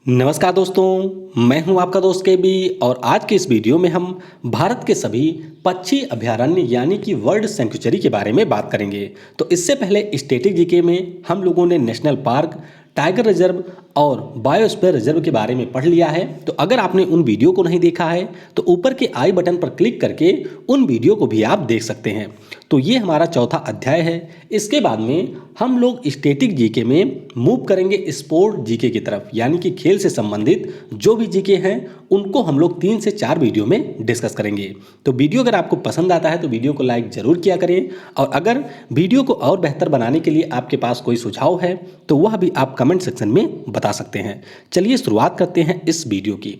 नमस्कार दोस्तों, मैं हूं आपका दोस्त केबी और आज के इस वीडियो में हम भारत के सभी पक्षी अभयारण्य यानी कि वर्ल्ड सेंचुरी के बारे में बात करेंगे। तो इससे पहले स्टैटिक जीके में हम लोगों ने नेशनल पार्क, टाइगर रिजर्व और बायोस्फीयर रिजर्व के बारे में पढ़ लिया है। तो अगर आपने उन वीडियो को नहीं देखा है तो ऊपर के आई बटन पर क्लिक करके उन वीडियो को भी आप देख सकते हैं। तो ये हमारा चौथा अध्याय है। इसके बाद में हम लोग स्टैटिक जीके में मूव करेंगे स्पोर्ट जीके की तरफ, यानी कि खेल से संबंधित जो भी जीके हैं उनको हम लोग 3 से 4 वीडियो में डिस्कस करेंगे। तो वीडियो अगर आपको पसंद आता है तो वीडियो को लाइक जरूर किया करें, और अगर वीडियो को और बेहतर बनाने के लिए आपके पास कोई सुझाव है तो वह भी आप कमेंट सेक्शन में बता सकते हैं। चलिए शुरुआत करते हैं इस वीडियो की।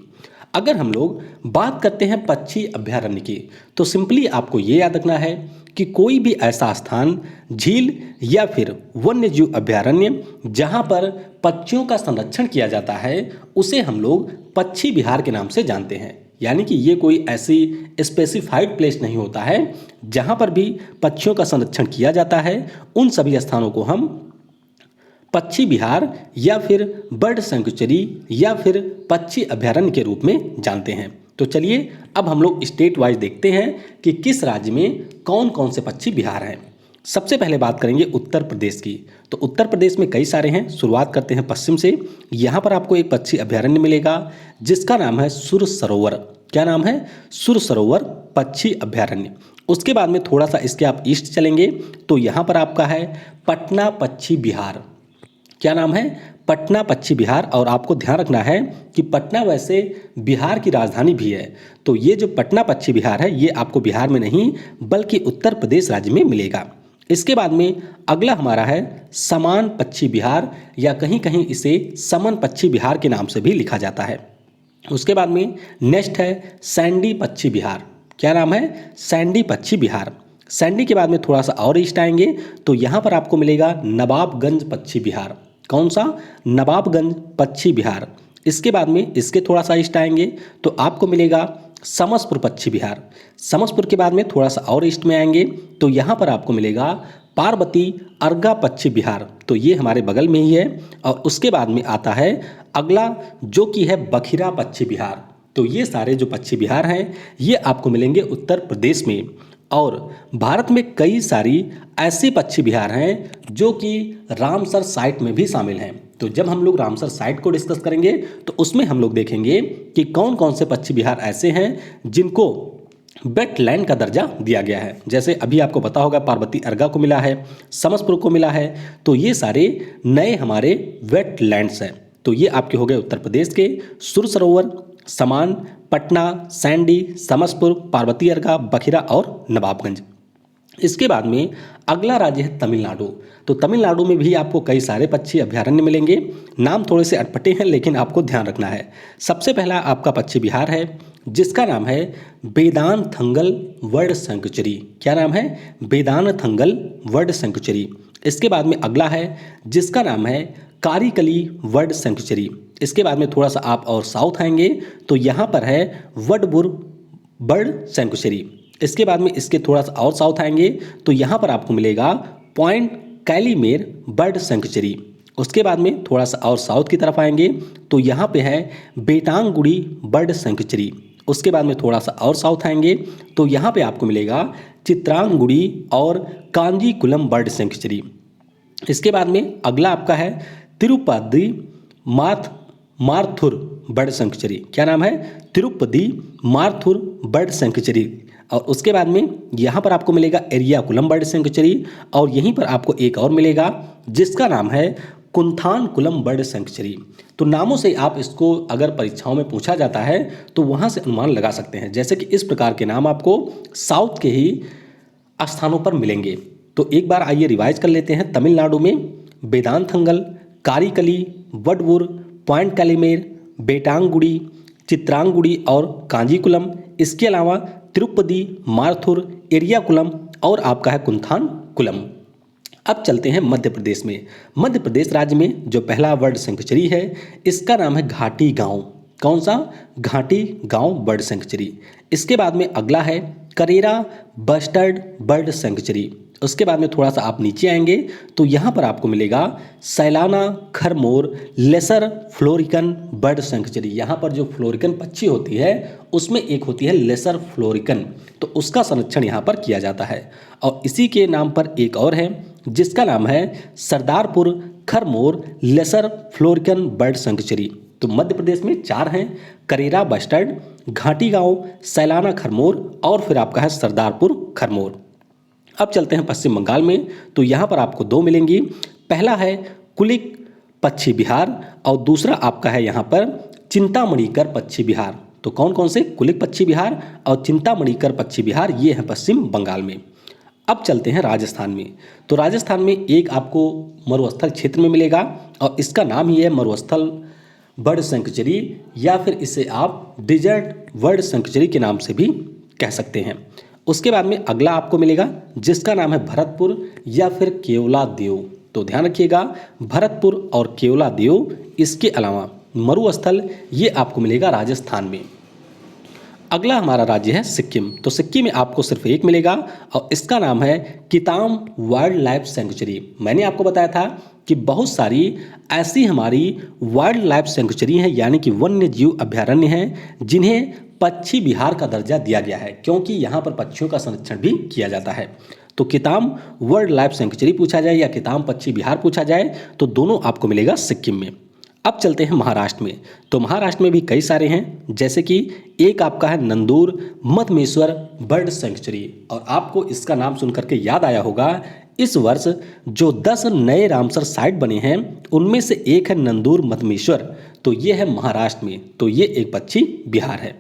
अगर हम लोग बात करते हैं पक्षी अभयारण्य की तो सिंपली आपको ये याद रखना है कि कोई भी ऐसा स्थान, झील या फिर वन्य जीव अभयारण्य जहां पर पक्षियों का संरक्षण किया जाता है उसे हम लोग पक्षी विहार के नाम से जानते हैं। यानी कि ये कोई ऐसी स्पेसिफाइड प्लेस नहीं होता है, जहां पर भी पक्षियों का संरक्षण किया जाता है उन सभी स्थानों को हम पक्षी विहार या फिर बर्ड सेंचुरी या फिर पक्षी अभयारण्य के रूप में जानते हैं। तो चलिए अब हम लोग स्टेट वाइज देखते हैं कि किस राज्य में कौन कौन से पक्षी विहार हैं। सबसे पहले बात करेंगे उत्तर प्रदेश की। तो उत्तर प्रदेश में कई सारे हैं। शुरुआत करते हैं पश्चिम से। यहाँ पर आपको एक पक्षी अभयारण्य मिलेगा जिसका नाम है सुर सरोवर। क्या नाम है? सुर सरोवर पक्षी अभयारण्य। उसके बाद में थोड़ा सा इसके आप ईस्ट चलेंगे तो यहाँ पर आपका है पटना पक्षी विहार। क्या नाम है? पटना पक्षी विहार। और आपको ध्यान रखना है कि पटना वैसे बिहार की राजधानी भी है। तो ये जो पटना पक्षी विहार है ये आपको बिहार में नहीं बल्कि उत्तर प्रदेश राज्य में मिलेगा। इसके बाद में अगला हमारा है समान पक्षी विहार, या कहीं कहीं इसे समन पक्षी विहार के नाम से भी लिखा जाता है। उसके बाद में नेक्स्ट है सैंडी पक्षी विहार। क्या नाम है? सैंडी पक्षी विहार। सैंडी के बाद में थोड़ा सा और ईस्ट आएंगे तो यहाँ पर आपको मिलेगा नवाबगंज पक्षी विहार। कौन सा? नवाबगंज पक्षी विहार। इसके बाद में इसके थोड़ा सा ईस्ट आएंगे तो आपको मिलेगा समसपुर पक्षी विहार। समसपुर के बाद में थोड़ा सा और ईस्ट में आएंगे तो यहाँ पर आपको मिलेगा पार्वती अर्गा पक्षी विहार। तो ये हमारे बगल में ही है। और उसके बाद में आता है अगला जो कि है बखिरा पक्षी विहार। तो ये सारे जो पक्षी विहार हैं ये आपको मिलेंगे उत्तर प्रदेश में। और भारत में कई सारी ऐसी पक्षी विहार हैं जो कि रामसर साइट में भी शामिल हैं। तो जब हम लोग रामसर साइट को डिस्कस करेंगे तो उसमें हम लोग देखेंगे कि कौन कौन से पक्षी विहार ऐसे हैं जिनको वेटलैंड का दर्जा दिया गया है। जैसे अभी आपको पता होगा पार्वती अर्गा को मिला है, समसपुर को मिला है। तो ये सारे नए हमारे वेटलैंड्स हैं। तो ये आपके हो गए उत्तर प्रदेश के सुर सरोवर, समान, पटना, सैंडी, समसपुर, पार्वती अर्गा, बखिरा और नवाबगंज। इसके बाद में अगला राज्य है तमिलनाडु। तो तमिलनाडु में भी आपको कई सारे पक्षी अभयारण्य मिलेंगे। नाम थोड़े से अटपटे हैं लेकिन आपको ध्यान रखना है। सबसे पहला आपका पक्षी विहार है जिसका नाम है वेदांथंगल वर्ल्ड सेंचुरी। क्या नाम है? वेदांथंगल वर्ल्ड सेंचुरी। इसके बाद में अगला है जिसका नाम है कारिकली वर्ल्ड सेंचुरी। इसके बाद में थोड़ा सा आप और साउथ आएंगे तो यहाँ पर है वडबुर बर्ड सेंचुरी। इसके बाद में इसके थोड़ा सा और साउथ आएंगे तो यहाँ पर आपको मिलेगा पॉइंट कैलीमेर बर्ड सेंचुरी। उसके बाद में थोड़ा सा और साउथ की तरफ आएंगे तो यहाँ पे है बेटांगुड़ी बर्ड सेंचुरी। उसके बाद में थोड़ा सा और साउथ आएंगे तो यहाँ पे आपको मिलेगा चित्रांगुड़ी और कांजीकुलम बर्ड सेंचुरी। इसके बाद में अगला आपका है तिरुपति मारथुर बर्ड सेंचुरी। क्या नाम है? Tirupati Marathur bird sanctuary. और उसके बाद में यहाँ पर आपको मिलेगा एरियाकुलम बर्ड सेंचुरी। और यहीं पर आपको एक और मिलेगा जिसका नाम है कुंथानकुलम बर्ड सेंचुरी। तो नामों से आप इसको अगर परीक्षाओं में पूछा जाता है तो वहाँ से अनुमान लगा सकते हैं। जैसे कि इस प्रकार के नाम आपको साउथ के ही स्थानों पर मिलेंगे। तो एक बार आइए रिवाइज कर लेते हैं। तमिलनाडु में वेदांथंगल, कारिकली, वडवुर, पॉइंट कैलीमेर, बेटांगुड़ी, चित्रांगुड़ी और कांजीकुलम। इसके अलावा तिरुपति, मारथुर, एरियाकुलम और आपका है कुंथानकुलम। अब चलते हैं मध्य प्रदेश में। मध्य प्रदेश राज्य में जो पहला बर्ड सेंचुरी है इसका नाम है घाटी गांव। कौन सा? घाटी गांव बर्ड सेंचुरी। इसके बाद में अगला है करेरा बस्टर्ड बर्ड सेंचुरी। उसके बाद में थोड़ा सा आप नीचे आएंगे तो यहाँ पर आपको मिलेगा Sailana Kharmor lesser florican bird sanctuary. यहाँ पर जो फ्लोरिकन पक्षी होती है उसमें एक होती है लेसर फ्लोरिकन, तो उसका संरक्षण यहाँ पर किया जाता है। और इसी के नाम पर एक और है जिसका नाम है Sardarpur Kharmor lesser florican bird sanctuary. तो मध्य प्रदेश में 4 हैं, करेरा बस्टर्ड, घाटी गांव, सैलाना खरमोर और फिर आपका है सरदारपुर खरमोर। अब चलते हैं पश्चिम बंगाल में, तो यहाँ पर आपको 2 मिलेंगी। पहला है कुलिक पक्षी विहार और दूसरा आपका है यहाँ पर चिंतामणिकर पक्षी विहार। तो कौन कौन से? कुलिक पक्षी विहार और चिंतामणिकर पक्षी विहार, ये है पश्चिम बंगाल में। अब चलते हैं राजस्थान में, तो राजस्थान में एक आपको मरुस्थल क्षेत्र में मिलेगा और इसका नाम ही है मरुस्थल बर्ड सेंचुरी, या फिर इसे आप डिजर्ट बर्ड सेंचुरी के नाम से भी कह सकते हैं। उसके बाद में अगला आपको मिलेगा जिसका नाम है भरतपुर या फिर केवलादेव। तो ध्यान रखिएगा, भरतपुर और केवलादेव, इसके अलावा मरुस्थल ये आपको मिलेगा राजस्थान में। अगला हमारा राज्य है सिक्किम, तो सिक्किम में आपको सिर्फ एक मिलेगा और इसका नाम है किताम वाइल्ड लाइफ सेंचुरी। मैंने आपको बताया था कि बहुत सारी ऐसी हमारी वाइल्ड लाइफ सेंचुरी हैं, यानी कि वन्य जीव अभ्यारण्य हैं, जिन्हें पक्षी विहार का दर्जा दिया गया है, क्योंकि यहाँ पर पक्षियों का संरक्षण भी किया जाता है। तो किताम वाइल्ड लाइफ सेंचुरी पूछा जाए या किताम पक्षी विहार पूछा जाए तो दोनों आपको मिलेगा सिक्किम में। अब चलते हैं महाराष्ट्र में, तो महाराष्ट्र में भी कई सारे हैं, जैसे कि एक आपका है नंदूर मधमेश्वर बर्ड सेंचुरी। और आपको इसका नाम सुनकर के याद आया होगा, इस वर्ष जो 10 नए रामसर साइट बने हैं उनमें से एक है नंदूर मधमेश्वर, तो ये है महाराष्ट्र में, तो ये एक पक्षी विहार है।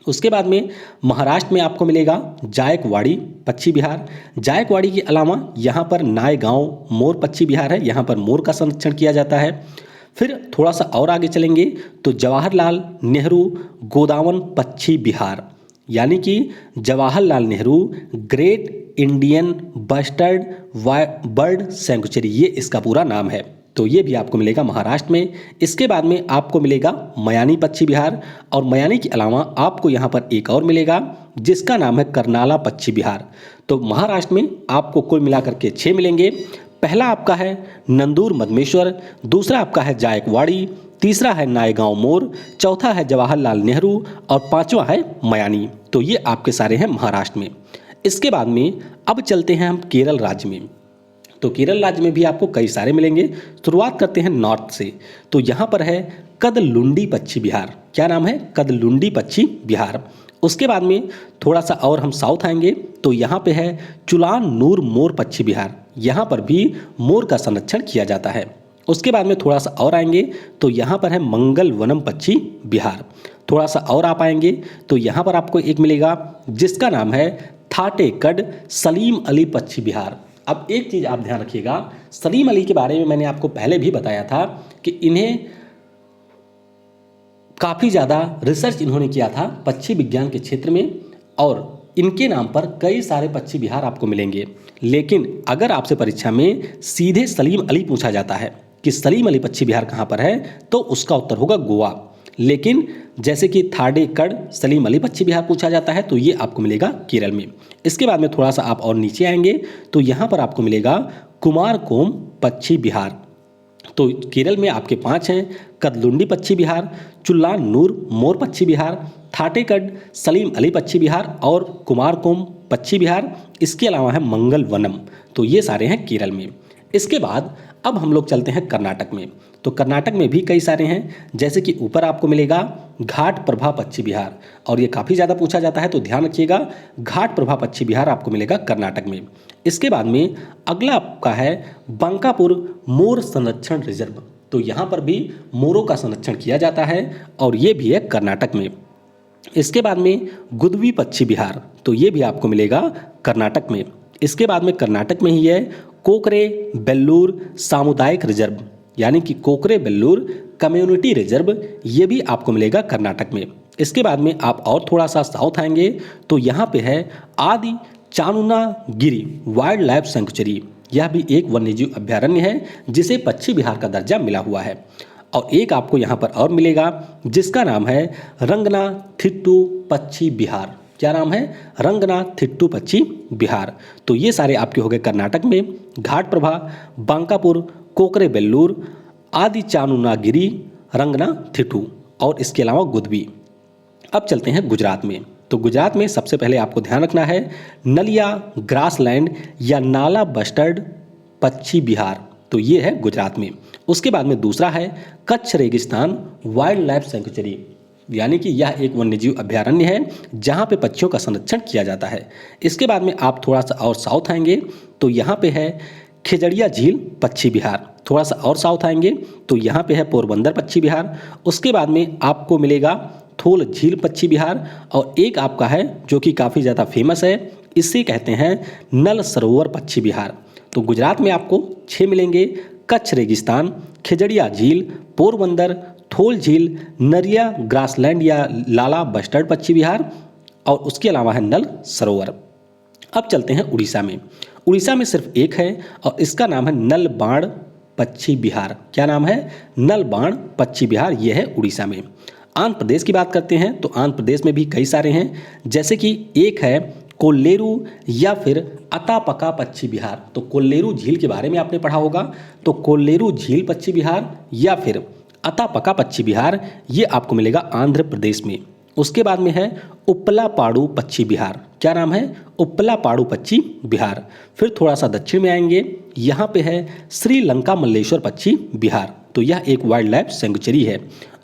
उसके बाद में महाराष्ट्र में आपको मिलेगा जायकवाड़ी पक्षी विहार। जायकवाड़ी के अलावा यहाँ पर नायगांव मोर पक्षी विहार है, यहाँ पर मोर का संरक्षण किया जाता है। फिर थोड़ा सा और आगे चलेंगे तो जवाहरलाल नेहरू गोदावन पक्षी विहार, यानी कि Jawaharlal Nehru great Indian bustard bird sanctuary, ये इसका पूरा नाम है। तो ये भी आपको मिलेगा महाराष्ट्र में। इसके बाद में आपको मिलेगा मयानी पक्षी विहार और मयानी के अलावा आपको यहाँ पर एक और मिलेगा जिसका नाम है करनाला पक्षी विहार। तो महाराष्ट्र में आपको कुल मिलाकर के 6 मिलेंगे। पहला आपका है नंदूर मधमेश्वर, दूसरा आपका है जायकवाड़ी, तीसरा है नायगांव मोर, चौथा है जवाहरलाल नेहरू और पांचवा है मयानी। तो ये आपके सारे हैं महाराष्ट्र में। इसके बाद में अब चलते हैं हम केरल राज्य में, तो केरल राज्य में भी आपको कई सारे मिलेंगे। शुरुआत करते हैं नॉर्थ से, तो यहाँ पर है कदलुंडी पक्षी विहार। क्या नाम है? कदलुंडी पक्षी विहार। उसके बाद में थोड़ा सा और हम साउथ आएंगे तो यहाँ पे है चुलान नूर मोर पक्षी विहार, यहाँ पर भी मोर का संरक्षण किया जाता है। उसके बाद में थोड़ा सा और आएंगे तो यहाँ पर है मंगल वनम पक्षी विहार। थोड़ा सा और आप आएंगे तो यहाँ पर आपको एक मिलेगा जिसका नाम है थाटेकड सलीम अली पक्षी विहार। अब एक चीज़ आप ध्यान रखिएगा, सलीम अली के बारे में मैंने आपको पहले भी बताया था कि इन्हें काफ़ी ज़्यादा रिसर्च इन्होंने किया था पक्षी विज्ञान के क्षेत्र में और इनके नाम पर कई सारे पक्षी विहार आपको मिलेंगे। लेकिन अगर आपसे परीक्षा में सीधे सलीम अली पूछा जाता है कि सलीम अली पक्षी विहार कहाँ पर है, तो उसका उत्तर होगा गोवा। लेकिन जैसे कि थाडेकड सलीम अली पक्षी विहार पूछा जाता है तो ये आपको मिलेगा केरल में। इसके बाद में थोड़ा सा आप और नीचे आएंगे तो यहाँ पर आपको मिलेगा कुमारकोम पक्षी विहार। तो केरल में आपके 5 हैं, कदलुंडी पक्षी विहार, चुल्लान नूर मोर पक्षी विहार, थाटेकड सलीम अली पक्षी विहार और कुमारकोम पक्षी विहार। इसके अलावा है मंगल वनम। तो ये सारे हैं केरल में। इसके बाद अब हम लोग चलते हैं कर्नाटक में, तो कर्नाटक में भी कई सारे हैं, जैसे कि ऊपर आपको मिलेगा घाट प्रभा पक्षी विहार और ये काफ़ी ज़्यादा पूछा जाता है, तो ध्यान रखिएगा घाट प्रभा पक्षी विहार आपको मिलेगा कर्नाटक में। इसके बाद में अगला आपका है बंकापुर मोर संरक्षण रिजर्व, तो यहाँ पर भी मोरों का संरक्षण किया जाता है और ये भी है कर्नाटक में। इसके बाद में गुदवी पक्षी विहार, तो ये भी आपको मिलेगा कर्नाटक में। इसके बाद में कर्नाटक में ही है कोकरे बेल्लूर सामुदायिक रिजर्व, यानी कि कोकरे बेल्लूर कम्युनिटी रिजर्व, ये भी आपको मिलेगा कर्नाटक में। इसके बाद में आप और थोड़ा सा साउथ आएंगे तो यहाँ पे है आदि चानुना गिरी वाइल्ड लाइफ सेंचुरी, यह भी एक वन्यजीव अभ्यारण्य है जिसे पक्षी विहार का दर्जा मिला हुआ है। और एक आपको यहाँ पर और मिलेगा जिसका नाम है रंगना थिट्टू पक्षी विहार। क्या नाम है? रंगनाथिट्टू पक्षी विहार। तो ये सारे आपके हो गए कर्नाटक में, घाटप्रभा, बांकापुर, कोकरेबेल्लूर, आदिचानुनागिरी, रंगनाथिट्टू और इसके अलावा गुदबी। अब चलते हैं गुजरात में। तो गुजरात में सबसे पहले आपको ध्यान रखना है नलिया ग्रासलैंड या नाला बस्टर्ड पक्षी विहार, तो ये है गुजरात में। उसके बाद में दूसरा है कच्छ रेगिस्तान वाइल्ड लाइफ सेंचुरी, यानी कि यह एक वन्यजीव अभ्यारण्य है जहाँ पे पक्षियों का संरक्षण किया जाता है। इसके बाद में आप थोड़ा सा और साउथ आएंगे तो यहाँ पे है खेजड़िया झील पक्षी विहार। थोड़ा सा और साउथ आएंगे तो यहाँ पे है पोरबंदर पक्षी विहार। उसके बाद में आपको मिलेगा थोल झील पक्षी विहार और एक आपका है जो कि काफ़ी ज़्यादा फेमस है, इसे कहते हैं नल सरोवर पक्षी विहार। तो गुजरात में आपको 6 मिलेंगे, कच्छ रेगिस्तान, खेजड़िया झील, पोरबंदर, थोल झील, नरिया ग्रासलैंड या लाला बस्टर्ड पक्षी विहार और उसके अलावा है नल सरोवर। अब चलते हैं उड़ीसा में। उड़ीसा में सिर्फ एक है और इसका नाम है नलबाण पक्षी विहार। क्या नाम है? नलबाण पक्षी विहार, यह है उड़ीसा में। आंध्र प्रदेश की बात करते हैं तो आंध्र प्रदेश में भी कई सारे हैं, जैसे कि एक है कोल्लेरू या फिर अतापका पक्षी विहार। तो कोल्लेरू झील के बारे में आपने पढ़ा होगा, तो कोल्लेरू झील पक्षी विहार या फिर अतापका पक्षी विहार ये आपको मिलेगा आंध्र प्रदेश में। उसके बाद में है उप्पलापाडू पक्षी विहार। क्या नाम है? उप्पलापाडू पक्षी विहार। फिर थोड़ा सा दक्षिण में आएंगे, यहाँ पे है श्रीलंका मल्लेश्वर पक्षी विहार, तो यह एक वाइल्ड लाइफ सेंचुरी है।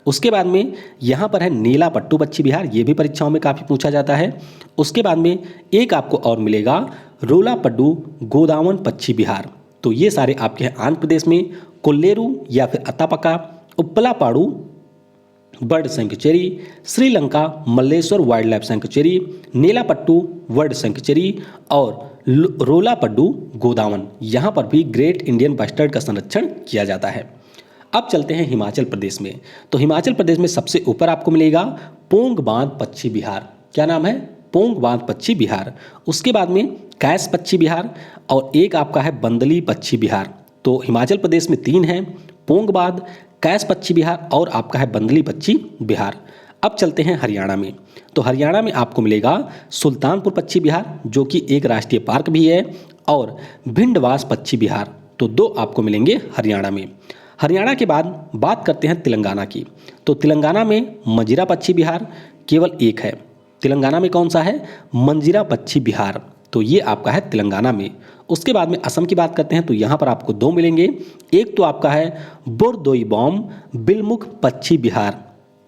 उसके बाद में यहाँ पर है नीलापट्टू पक्षी विहार, ये भी परीक्षाओं में काफ़ी पूछा जाता है। उसके बाद में एक आपको और मिलेगा रोलापड्डू गोदावन पक्षी विहार। तो ये सारे आपके हैं आंध्र प्रदेश में, कोल्लेरू या फिर Atapaka, Uppalapadu bird sanctuary, Sri Lanka Malleswara wildlife sanctuary, Nelapattu bird sanctuary और रोलापड्डू गोदावन। यहाँ पर भी ग्रेट इंडियन बस्टर्ड का संरक्षण किया जाता है। अब चलते हैं हिमाचल प्रदेश में। तो हिमाचल प्रदेश में सबसे ऊपर आपको मिलेगा पोंग बांध पक्षी विहार। क्या नाम है? पोंग बांध पक्षी विहार। उसके बाद में कैस पक्षी विहार और एक आपका है बंदली पक्षी विहार। तो हिमाचल प्रदेश में 3 हैं, पोंग बांध, कैस पक्षी विहार और आपका है बंदली पक्षी विहार। अब चलते हैं हरियाणा में। तो हरियाणा में आपको मिलेगा सुल्तानपुर पक्षी विहार जो कि एक राष्ट्रीय पार्क भी है और भिंडवास पक्षी विहार। तो 2 आपको मिलेंगे हरियाणा में। हरियाणा के बाद बात करते हैं तेलंगाना की। तो तेलंगाना में मंजीरा पक्षी विहार केवल एक है। तेलंगाना में कौन सा है? मंजीरा पक्षी विहार, तो ये आपका है तेलंगाना में। उसके बाद में असम की बात करते हैं तो यहाँ पर आपको 2 मिलेंगे। एक तो आपका है बोरदोईबॉम बिलमुख पक्षी विहार।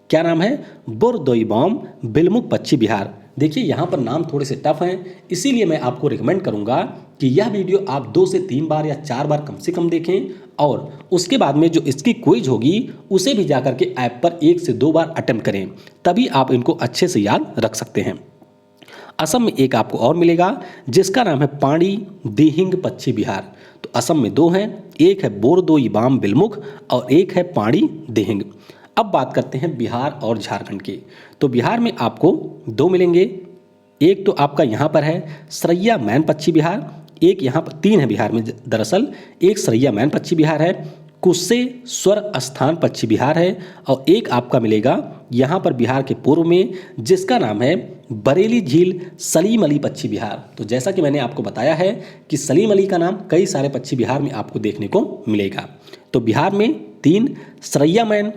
क्या नाम है? बोरदोईबॉम बिलमुख पक्षी विहार। देखिए यहाँ पर नाम थोड़े से टफ हैं, इसीलिए मैं आपको रिकमेंड करूँगा कि यह वीडियो आप 2 से 3 बार या 4 बार कम से कम देखें और उसके बाद में जो इसकी क्विज होगी उसे भी जाकर के ऐप पर 1 से 2 बार अटेम्प्ट करें, तभी आप इनको अच्छे से याद रख सकते हैं। असम में एक आपको और मिलेगा जिसका नाम है पाणी दिहिंग पक्षी विहार। तो असम में 2 हैं, एक है बोरदोईबाम बिलमुख और एक है पाणी दिहिंग। अब बात करते हैं बिहार और झारखंड की। तो बिहार में आपको 2 मिलेंगे। एक तो आपका यहाँ पर है सरैया मैन पक्षी विहार, एक यहाँ पर 3 है बिहार में दरअसल। एक सरैया मैन पक्षी विहार है, कुशेश्वर स्थान पक्षी विहार है और एक आपका मिलेगा यहाँ पर बिहार के पूर्व में जिसका नाम है बरेली झील सलीम अली पक्षी विहार। तो जैसा कि मैंने आपको बताया है कि सलीम अली का नाम कई सारे पक्षी विहार में आपको देखने को मिलेगा। तो बिहार में 3 सरैया मैन,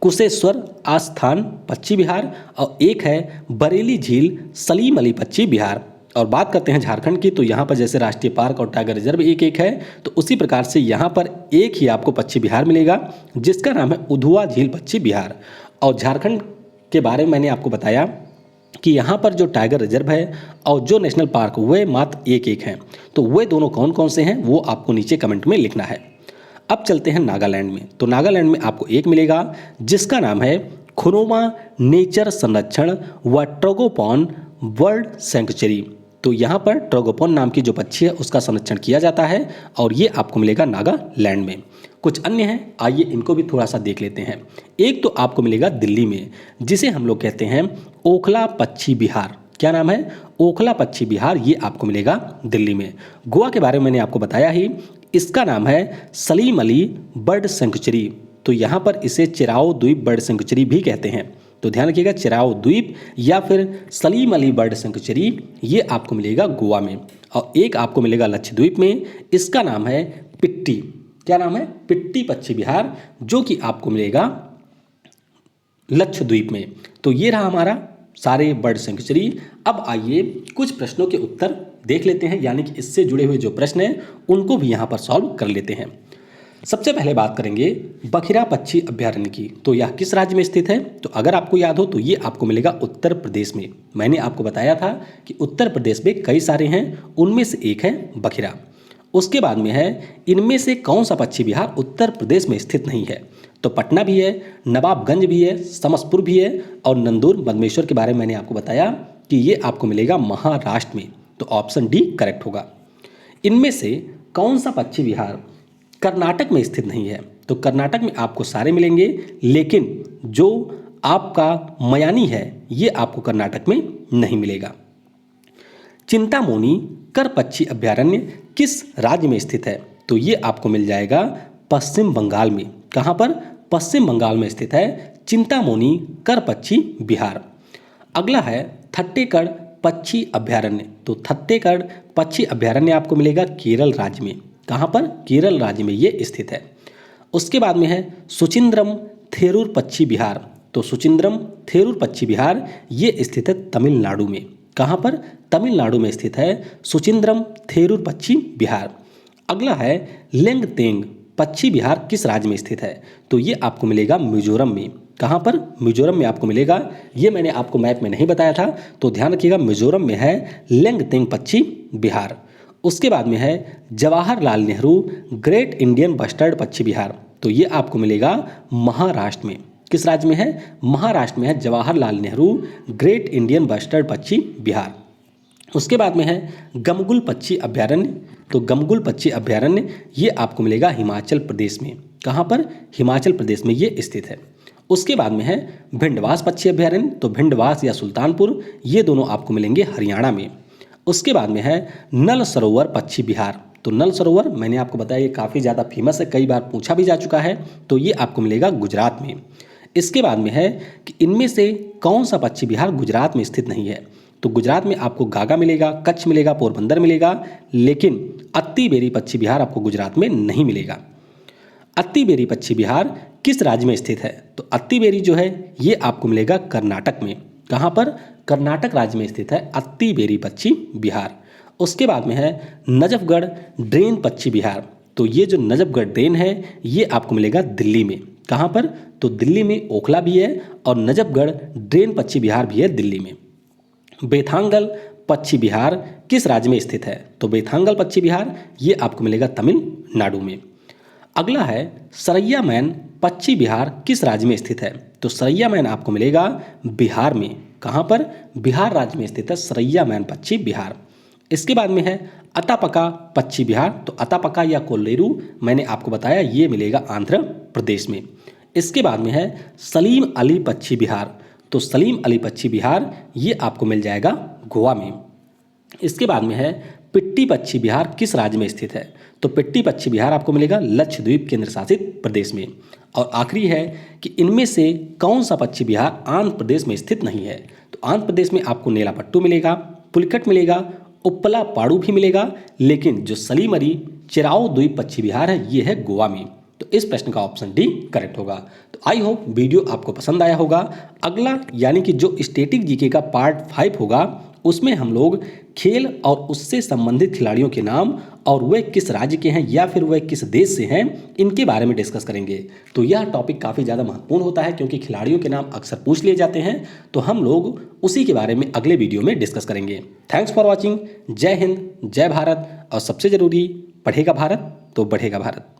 कुशेश्वर आस्थान पक्षी विहार और एक है बरेली झील सलीम अली पक्षी विहार। और बात करते हैं झारखंड की, तो यहाँ पर जैसे राष्ट्रीय पार्क और टाइगर रिजर्व एक एक है, तो उसी प्रकार से यहाँ पर एक ही आपको पक्षी विहार मिलेगा जिसका नाम है उधुआ झील पक्षी विहार। और झारखंड के बारे में मैंने आपको बताया कि यहाँ पर जो टाइगर रिजर्व है और जो नेशनल पार्क वे मात्र एक एक हैं। तो वे दोनों कौन कौन से हैं वो आपको नीचे कमेंट में लिखना है। अब चलते हैं नागालैंड में। तो नागालैंड में आपको एक मिलेगा जिसका नाम है खुरोमा नेचर संरक्षण व ट्रोगोपॉन वर्ल्ड सेंचुरी। तो यहाँ पर ट्रोगोपॉन नाम की जो पक्षी है उसका संरक्षण किया जाता है और ये आपको मिलेगा नागालैंड में। कुछ अन्य हैं, आइए इनको भी थोड़ा सा देख लेते हैं। एक तो आपको मिलेगा दिल्ली में जिसे हम लोग कहते हैं ओखला पक्षी विहार। क्या नाम है? ओखला पक्षी विहार, ये आपको मिलेगा दिल्ली में। गोवा के बारे में मैंने आपको बताया ही, इसका नाम है सलीम अली बर्ड सेंचुरी। तो यहाँ पर इसे चिराओ द्वीप बर्ड सेंचुरी भी कहते हैं। तो तो ध्यान रखिएगा, चिराओ द्वीप या फिर सलीम अली बर्ड सेंचुरी, ये आपको मिलेगा गोवा में। और एक आपको मिलेगा लक्षद्वीप में, इसका नाम है पिट्टी। क्या नाम है? पिट्टी पक्षी विहार, जो कि आपको मिलेगा लक्षद्वीप में। तो ये रहा हमारा सारे बर्ड सेंचुरी। अब आइए कुछ प्रश्नों के उत्तर देख लेते हैं, यानी कि इससे जुड़े हुए जो प्रश्न हैं उनको भी यहाँ पर सॉल्व कर लेते हैं। सबसे पहले बात करेंगे बखिरा पक्षी अभयारण्य की। तो यह किस राज्य में स्थित है? तो अगर आपको याद हो तो ये आपको मिलेगा उत्तर प्रदेश में। मैंने आपको बताया था कि उत्तर प्रदेश में कई सारे हैं, उनमें से एक है बखिरा। उसके बाद में है, इनमें से कौन सा पक्षी विहार उत्तर प्रदेश में स्थित नहीं है? तो पटना भी है, नवाबगंज भी है, समस्पुर भी है और नंदूर मदमेश्वर के बारे में मैंने आपको बताया कि ये आपको मिलेगा महाराष्ट्र में। तो ऑप्शन डी करेक्ट होगा। इनमें से कौन सा पक्षी विहार कर्नाटक में स्थित नहीं है? तो कर्नाटक में आपको सारे मिलेंगे, लेकिन जो आपका मयानी है ये आपको कर्नाटक में नहीं मिलेगा। चिंतामोनी कर पक्षी अभयारण्य किस राज्य में स्थित है? तो ये आपको मिल जाएगा पश्चिम बंगाल में। कहाँ पर? पश्चिम बंगाल में स्थित है चिंतामोनी कर पक्षी विहार। अगला है थट्टेकड़ पक्षी अभयारण्य। तो थट्टेकड़ पक्षी अभयारण्य आपको मिलेगा केरल राज्य में। कहाँ पर? केरल राज्य में ये स्थित है। उसके बाद में है सुचिंद्रम थेरूर पक्षी विहार। तो सुचिंद्रम थेरूर पक्षी विहार ये स्थित है तमिलनाडु में। कहाँ पर? तमिलनाडु में स्थित है सुचिंद्रम थेरूर पक्षी विहार। अगला है लेंगतेंग पक्षी विहार किस राज्य में स्थित है? तो ये आपको मिलेगा मिजोरम में। कहाँ पर? मिजोरम में आपको मिलेगा। ये मैंने आपको मैप में नहीं बताया था, तो ध्यान रखिएगा, मिजोरम में है लेंगतेंग पक्षी विहार। उसके बाद में है Jawaharlal Nehru great Indian bustard पक्षी विहार। तो ये आपको मिलेगा महाराष्ट्र में। किस राज्य में है? महाराष्ट्र में है Jawaharlal Nehru great Indian bustard पक्षी विहार। उसके बाद में है गमगुल पक्षी अभयारण्य। तो गमगुल पक्षी अभयारण्य ये आपको मिलेगा हिमाचल प्रदेश में। कहाँ पर? हिमाचल प्रदेश में ये स्थित है। उसके बाद में है भिंडवास पक्षी अभयारण्य। तो भिंडवास या सुल्तानपुर ये दोनों आपको मिलेंगे हरियाणा में। उसके बाद में है नल सरोवर पक्षी विहार। तो नल सरोवर मैंने आपको बताया ये काफ़ी ज़्यादा फेमस है, कई बार पूछा भी जा चुका है। तो ये आपको मिलेगा गुजरात में। इसके बाद में है कि इनमें से कौन सा पक्षी विहार गुजरात में स्थित नहीं है? तो गुजरात में आपको गागा मिलेगा, कच्छ मिलेगा, पोरबंदर मिलेगा, लेकिन अत्तीबेरी पक्षी विहार आपको गुजरात में नहीं मिलेगा। अत्तीबेरी पक्षी विहार किस राज्य में स्थित है? तो अत्तीबेरी जो है ये आपको मिलेगा कर्नाटक में। कहाँ पर? कर्नाटक राज्य में स्थित है अत्तीबेरी पक्षी विहार। उसके बाद में है नजफगढ़ ड्रेन पक्षी विहार। तो ये जो नजफगढ़ ड्रेन है ये आपको मिलेगा दिल्ली में। कहाँ पर? तो दिल्ली में ओखला भी है और नजफगढ़ ड्रेन पक्षी विहार भी है दिल्ली में। बेथांगल पक्षी विहार किस राज्य में स्थित है? तो बेथांगल पक्षी विहार ये आपको मिलेगा तमिलनाडु में। अगला है सरैया मैन पक्षी विहार किस राज्य में स्थित है? तो सरैया मैन आपको मिलेगा बिहार में। कहाँ पर? बिहार राज्य में स्थित है सरैया मैन पक्षी विहार। इसके बाद में है अतापका पक्षी विहार। तो अतापका या कोल्लेरू मैंने आपको बताया ये मिलेगा आंध्र प्रदेश में। इसके बाद में है सलीम अली पक्षी विहार। तो सलीम अली पक्षी विहार ये आपको मिल जाएगा गोवा में। इसके बाद में है पिट्टी पक्षी विहार किस राज्य में स्थित है? तो पिट्टी पक्षी विहार आपको मिलेगा लक्षद्वीप केंद्र शासित प्रदेश में। और आखिरी है कि इनमें से कौन सा पक्षी विहार आंध्र प्रदेश में स्थित नहीं है? तो आंध्र प्रदेश में आपको नेलापट्टू मिलेगा, पुलिकट मिलेगा, उप्पला पाड़ू भी मिलेगा, लेकिन जो सलीम अली चिराओ द्वीप पक्षी विहार है ये है गोवा में। तो इस प्रश्न का ऑप्शन डी करेक्ट होगा। तो आई होप वीडियो आपको पसंद आया होगा। अगला यानी कि जो स्टैटिक जीके का पार्ट 5 होगा उसमें हम लोग खेल और उससे संबंधित खिलाड़ियों के नाम और वे किस राज्य के हैं या फिर वे किस देश से हैं इनके बारे में डिस्कस करेंगे। तो यह टॉपिक काफ़ी ज़्यादा महत्वपूर्ण होता है क्योंकि खिलाड़ियों के नाम अक्सर पूछ लिए जाते हैं। तो हम लोग उसी के बारे में अगले वीडियो में डिस्कस करेंगे। Thanks for watching. जय हिंद, जय भारत और सबसे ज़रूरी, पढ़ेगा भारत तो बढ़ेगा भारत।